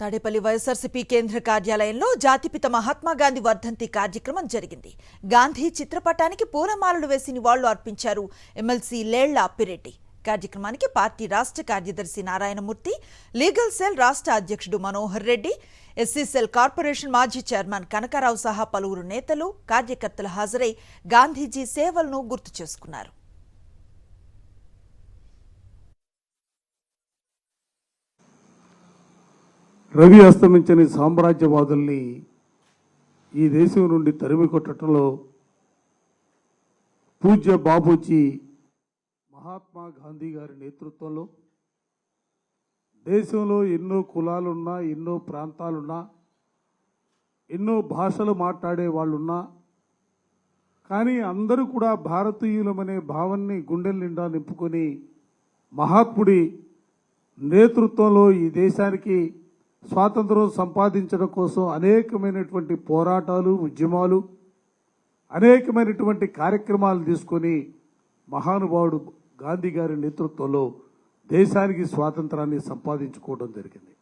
తాడేపల్లి వైఎస్ఆర్సీపీ కేంద్ర కార్యాలయంలో జాతిపిత మహాత్మా గాంధీ వర్ధంతి కార్యక్రమం జరిగింది. గాంధీ చిత్రపటానికి పూలమాలలు వేసి నివాళులు అర్పించారు ఎమ్మెల్సీ లేళ్ల అప్పిరెడ్డి. కార్యక్రమానికి పార్టీ రాష్ట్ర కార్యదర్శి నారాయణమూర్తి, లీగల్ సెల్ రాష్ట్ర అధ్యక్షుడు Manohar Reddy, SC cell corporation మాజీ చైర్మన్ కనకారావు సహా పలువురు నేతలు, కార్యకర్తలు హాజరై గాంధీజీ సేవలను గుర్తు చేసుకున్నారు. రవి అస్తమించని సామ్రాజ్యవాదుల్ని ఈ దేశం నుండి తరిమి కొట్టడంలో పూజ్య బాపూజీ మహాత్మా గాంధీ గారి నేతృత్వంలో దేశంలో ఎన్నో కులాలున్నా, ఎన్నో ప్రాంతాలున్నా, ఎన్నో భాషలు మాట్లాడే వాళ్ళున్నా, కానీ అందరూ కూడా భారతీయులమనే భావాన్ని గుండెల నిండా నింపుకొని మహాత్ముడి నేతృత్వంలో ఈ దేశానికి స్వాతంత్రం సంపాదించడం కోసం అనేకమైనటువంటి పోరాటాలు, ఉద్యమాలు, అనేకమైనటువంటి కార్యక్రమాలు తీసుకొని మహానుభావుడు గాంధీ గారి నేతృత్వంలో దేశానికి స్వాతంత్రాన్ని సంపాదించుకోవడం జరిగింది.